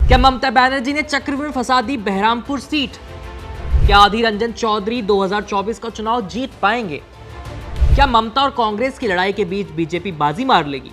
क्या ममता बनर्जी ने चक्रव्यूह में फंसा दी बहरामपुर सीट? क्या अधीर रंजन चौधरी 2024 का चुनाव जीत पाएंगे? क्या ममता और कांग्रेस की लड़ाई के बीच बीजेपी बाजी मार लेगी?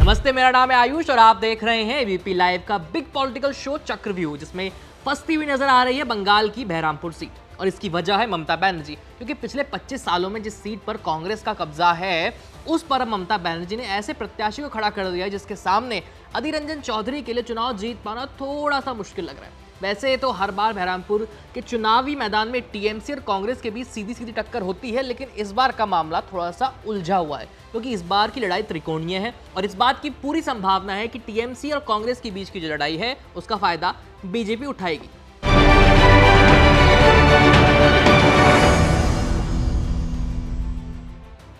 नमस्ते, मेरा नाम है आयुष और आप देख रहे हैं एबीपी लाइव का बिग पॉलिटिकल शो चक्रव्यूह, जिसमें फंसती हुई नजर आ रही है बंगाल की बहरामपुर सीट। और इसकी वजह है ममता बनर्जी, क्योंकि पिछले 25 सालों में जिस सीट पर कांग्रेस का कब्जा है उस पर अब ममता बनर्जी ने ऐसे प्रत्याशी को खड़ा कर दिया जिसके सामने अधीर रंजन चौधरी के लिए चुनाव जीत पाना थोड़ा सा मुश्किल लग रहा है। वैसे तो हर बार बहरामपुर के चुनावी मैदान में टीएमसी और कांग्रेस के बीच सीधी सीधी टक्कर होती है, लेकिन इस बार का मामला थोड़ा सा उलझा हुआ है, क्योंकि इस बार की लड़ाई त्रिकोणीय है और इस बात की पूरी संभावना है कि टीएमसी और कांग्रेस के बीच की जो लड़ाई है उसका फायदा बीजेपी उठाएगी।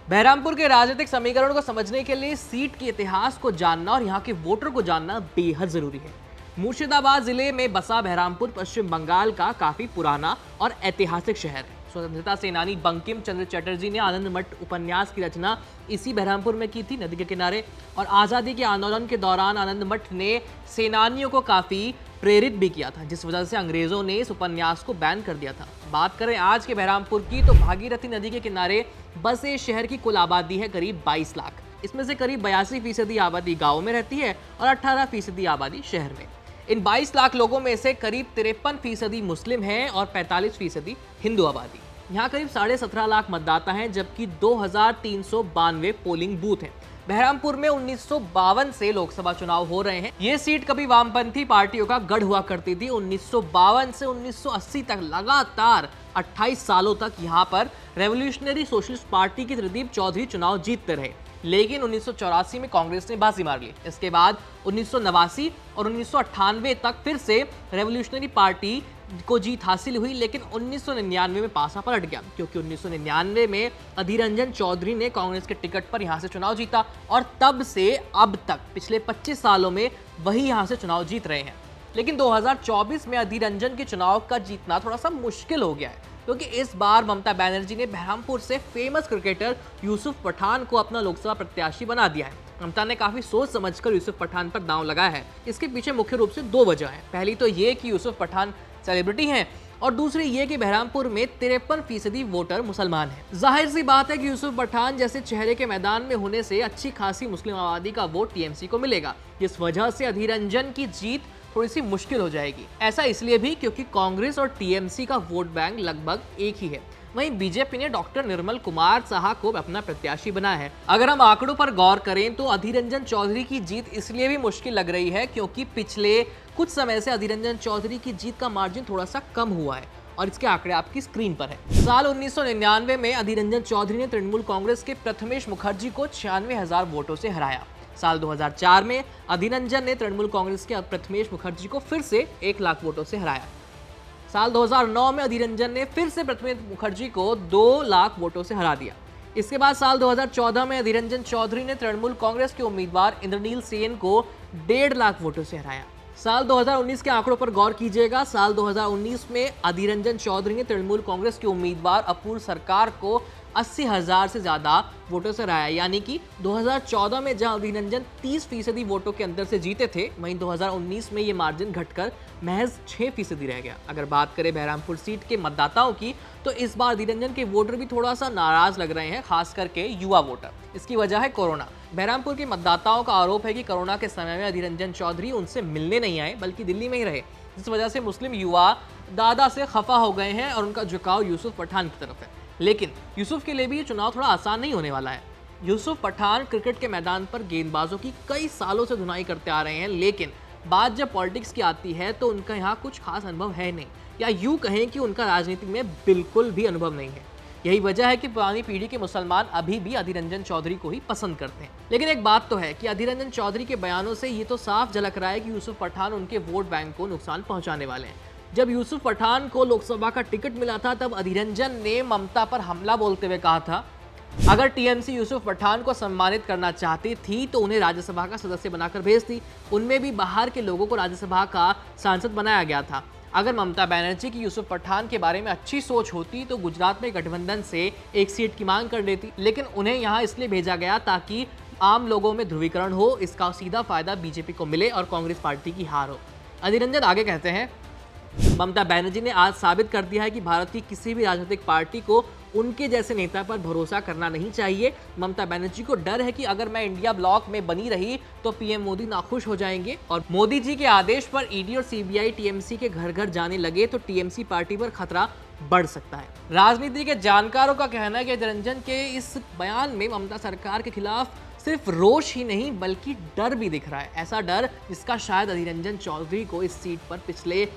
बहरामपुर के राजनीतिक समीकरण को समझने के लिए सीट के इतिहास को जानना और यहाँ के वोटर को जानना बेहद जरूरी है। मुर्शिदाबाद जिले में बसा बहरामपुर पश्चिम बंगाल का काफी पुराना और ऐतिहासिक शहर है। स्वतंत्रता सेनानी बंकिम चंद्र चटर्जी ने आनंद मठ उपन्यास की रचना इसी बहरामपुर में की थी, नदी के किनारे। और आज़ादी के आंदोलन के दौरान आनंद मठ ने सेनानियों को काफ़ी प्रेरित भी किया था, जिस वजह से अंग्रेजों ने इस उपन्यास को बैन कर दिया था। बात करें आज के बहरामपुर की, तो भागीरथी नदी के किनारे बसे शहर की कुल आबादी है करीब 22 लाख। इसमें से करीब 82% आबादी गाँव में रहती है और 18% आबादी शहर में। इन 22 लाख लोगों में से करीब 53% मुस्लिम हैं और 45% हिंदू आबादी। यहाँ करीब 17.5 लाख मतदाता हैं, जबकि 2392 पोलिंग बूथ हैं। बहरामपुर में 1952 से लोकसभा चुनाव हो रहे हैं। ये सीट कभी वामपंथी पार्टियों का गढ़ हुआ करती थी। 1952 से 1980 तक लगातार 28 सालों तक यहाँ पर रेवोल्यूशनरी सोशलिस्ट पार्टी के त्रिदीप चौधरी चुनाव जीतते रहे, लेकिन 1984 में कांग्रेस ने बाजी मार ली। इसके बाद 1989 और 1998 तक फिर से रेवोल्यूशनरी पार्टी को जीत हासिल हुई, लेकिन 1999 में पासा पलट गया, क्योंकि 1999 में अधीर रंजन चौधरी ने कांग्रेस के टिकट पर यहां से चुनाव जीता और तब से अब तक पिछले 25 सालों में वही यहां से चुनाव जीत रहे हैं। लेकिन 2024 में अधीर रंजन के चुनाव का जीतना थोड़ा सा मुश्किल हो गया है, क्योंकि इस बार ममता बनर्जी ने बहरामपुर से फेमस क्रिकेटर यूसुफ पठान को अपना लोकसभा प्रत्याशी बना दिया है। ममता ने काफी सोच समझकर यूसुफ पठान पर दांव लगाया है। इसके पीछे मुख्य रूप से 2 वजह है। पहली तो ये कि यूसुफ पठान सेलिब्रिटी हैं और दूसरी ये कि बहरामपुर में 53% वोटर मुसलमान हैं। जाहिर सी बात है कि यूसुफ पठान जैसे चेहरे के मैदान में होने से अच्छी खासी मुस्लिम आबादी का वोट टीएमसी को मिलेगा, जिस वजह से अधीर रंजन की जीत थोड़ी सी मुश्किल हो जाएगी। ऐसा इसलिए भी क्योंकि कांग्रेस और टीएमसी का वोट बैंक लगभग एक ही है। वहीं बीजेपी ने डॉक्टर निर्मल कुमार साहा को अपना प्रत्याशी बनाया है। अगर हम आंकड़ों पर गौर करें तो अधीर रंजन चौधरी की जीत इसलिए भी मुश्किल लग रही है क्योंकि पिछले कुछ समय से अधीर रंजन चौधरी की जीत का मार्जिन थोड़ा सा कम हुआ है और इसके आंकड़े आपकी स्क्रीन पर है। साल 1999 में अधीर रंजन चौधरी ने तृणमूल कांग्रेस के प्रथमेश मुखर्जी को 96,000 वोटों से हराया। साल 2004 में अधीर रंजन ने तृणमूल कांग्रेस के प्रथमेश मुखर्जी को फिर से 1 लाख वोटों से हराया। साल 2009 में अधीर रंजन ने फिर से प्रथमेश मुखर्जी को 2 लाख वोटों से हरा दिया। इसके बाद साल 2014 में अधीर रंजन चौधरी ने तृणमूल कांग्रेस के उम्मीदवार इंद्रनील सेन को 1.5 लाख वोटों से हराया। साल 2019 के आंकड़ों पर गौर कीजिएगा। साल 2019 में अधीर रंजन चौधरी ने तृणमूल कांग्रेस के उम्मीदवार अपूर्व सरकार को 80,000 से ज्यादा वोटों से हराया, यानी कि 2014 में जहां अधीर रंजन 30% वोटों के अंतर से जीते थे, वहीं 2019 में ये मार्जिन घटकर महज 6% रह गया। अगर बात करें बहरामपुर सीट के मतदाताओं की, तो इस बार अधीर रंजन के वोटर भी थोड़ा सा नाराज लग रहे हैं, खास करके युवा वोटर। इसकी वजह है कोरोना। बहरामपुर के मतदाताओं का आरोप है कि कोरोना के समय में अधीर रंजन चौधरी उनसे मिलने नहीं आए, बल्कि दिल्ली में ही रहे, जिस वजह से मुस्लिम युवा दादा से खफा हो गए हैं और उनका झुकाव यूसुफ पठान की तरफ है। लेकिन यूसुफ के लिए भी ये चुनाव थोड़ा आसान नहीं होने वाला है। यूसुफ पठान क्रिकेट के मैदान पर गेंदबाजों की कई सालों से धुनाई करते आ रहे हैं, लेकिन बात जब पॉलिटिक्स की आती है तो उनका यहाँ कुछ खास अनुभव है नहीं, या यूं कहें कि उनका राजनीति में बिल्कुल भी अनुभव नहीं है। यही वजह है कि पुरानी पीढ़ी के मुसलमान अभी भी अधीर रंजन चौधरी को ही पसंद करते हैं। लेकिन एक बात तो है कि अधीर रंजन चौधरी के बयानों से ये तो साफ झलक रहा है कि यूसुफ पठान उनके वोट बैंक को नुकसान पहुंचाने वाले हैं। जब यूसुफ पठान को लोकसभा का टिकट मिला था, तब अधीर रंजन ने ममता पर हमला बोलते हुए कहा था, अगर टीएमसी यूसुफ पठान को सम्मानित करना चाहती थी तो उन्हें राज्यसभा का सदस्य बनाकर भेजती। उनमें भी बाहर के लोगों को राज्यसभा का सांसद बनाया गया था। अगर ममता बनर्जी की यूसुफ पठान के बारे में अच्छी सोच होती तो गुजरात में गठबंधन से एक सीट की मांग कर लेती, लेकिन उन्हें यहाँ इसलिए भेजा गया ताकि आम लोगों में ध्रुवीकरण हो, इसका सीधा फायदा बीजेपी को मिले और कांग्रेस पार्टी की हार हो। अधीर रंजन आगे कहते हैं, ममता बनर्जी ने आज साबित कर दिया है कि भारत की किसी भी राजनीतिक पार्टी को उनके जैसे नेता पर भरोसा करना नहीं चाहिए। ममता बनर्जी को डर है कि अगर मैं इंडिया ब्लॉक में बनी रही तो पीएम मोदी नाखुश हो जाएंगे और मोदी जी के आदेश पर ईडी और सीबीआई टीएमसी के घर घर जाने लगे तो टीएमसी पार्टी पर खतरा बढ़ सकता है। राजनीति के जानकारों का कहना है कि अधीर रंजन के इस बयान में ममता सरकार के खिलाफ सिर्फ रोष ही नहीं बल्कि डर भी दिख रहा है। ऐसा डर जिसका शायद अधीर रंजन चौधरी को इस सीट पर पिछले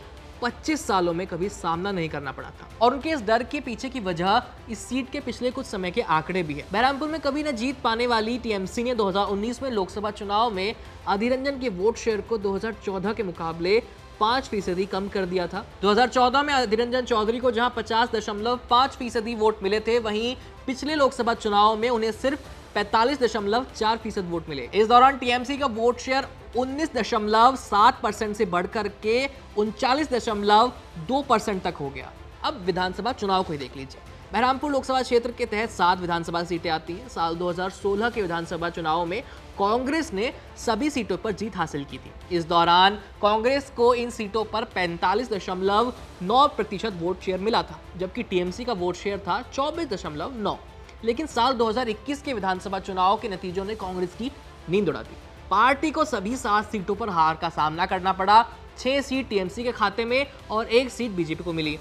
25 सालों में कभी सामना नहीं करना पड़ा था और उनके इस डर के पीछे की वजह इस सीट के पिछले कुछ समय के आंकड़े भी है। बहरामपुर में कभी न जीत पाने वाली टीएमसी ने 2019 में लोकसभा चुनाव में अधीर रंजन के वोट शेयर को 2014 के मुकाबले 5% कम कर दिया था। 2014 में अधीर रंजन चौधरी को जहां 50.5% वोट मिले थे, वहीं पिछले लोकसभा चुनाव में उन्हें सिर्फ 45.4% वोट मिले। इस दौरान टीएमसी का वोट शेयर 19.7% से बढ़कर के 39.2% तक हो गया। अब विधानसभा चुनाव को ही देख लीजिए। बहरामपुर लोकसभा क्षेत्र के तहत 7 विधानसभा सीटें आती हैं। साल 2016 के विधानसभा चुनाव में कांग्रेस ने सभी सीटों पर जीत हासिल की थी। इस दौरान कांग्रेस को इन सीटों पर 45.9% वोट शेयर मिला था, जबकि टीएमसी का वोट शेयर था 24.9। लेकिन साल 2021 के विधानसभा चुनाव के नतीजों ने कांग्रेस की नींद उड़ा दी। पार्टी को सभी 7 सीटों पर हार का सामना करना पड़ा। 6 सीट टीएमसी के खाते में और 1 सीट बीजेपी को मिली।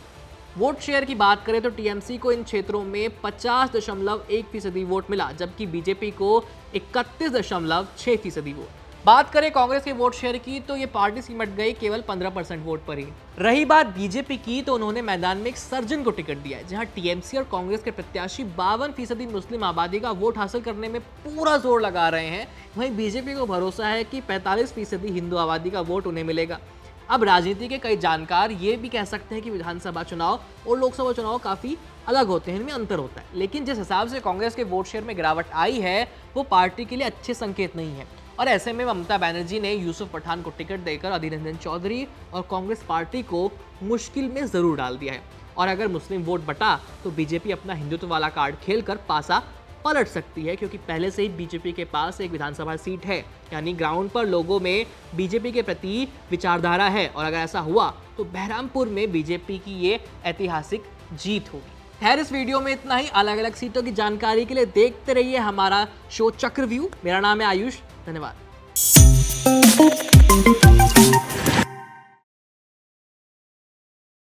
वोट शेयर की बात करें तो टीएमसी को इन क्षेत्रों में 50.1% वोट मिला, जबकि बीजेपी को 31.6% वोट। बात करें कांग्रेस के वोट शेयर की तो ये पार्टी सिमट गई केवल 15% वोट पर ही। रही बात बीजेपी की तो उन्होंने मैदान में एक सर्जन को टिकट दिया है, जहां टीएमसी और कांग्रेस के प्रत्याशी 52% मुस्लिम आबादी का वोट हासिल करने में पूरा जोर लगा रहे हैं। वहीं बीजेपी को भरोसा है कि 45% हिंदू आबादी का वोट उन्हें मिलेगा। अब राजनीति के कई जानकार ये भी कह सकते हैं कि विधानसभा चुनाव और लोकसभा चुनाव काफी अलग होते हैं, इनमें अंतर होता है। लेकिन जिस हिसाब से कांग्रेस के वोट शेयर में गिरावट आई है वो पार्टी के लिए अच्छे संकेत नहीं है और ऐसे में ममता बनर्जी ने यूसुफ पठान को टिकट देकर अधीर रंजन चौधरी और कांग्रेस पार्टी को मुश्किल में जरूर डाल दिया है। और अगर मुस्लिम वोट बटा तो बीजेपी अपना हिंदुत्व वाला कार्ड खेलकर पासा पलट सकती है, क्योंकि पहले से ही बीजेपी के पास एक विधानसभा सीट है, यानी ग्राउंड पर लोगों में बीजेपी के प्रति विचारधारा है। और अगर ऐसा हुआ तो बहरामपुर में बीजेपी की ये ऐतिहासिक जीत होगी। खैर, इस वीडियो में इतना ही। अलग अलग सीटों की जानकारी के लिए देखते रहिए हमारा शो चक्रव्यूह। मेरा नाम है आयुष। धन्यवाद।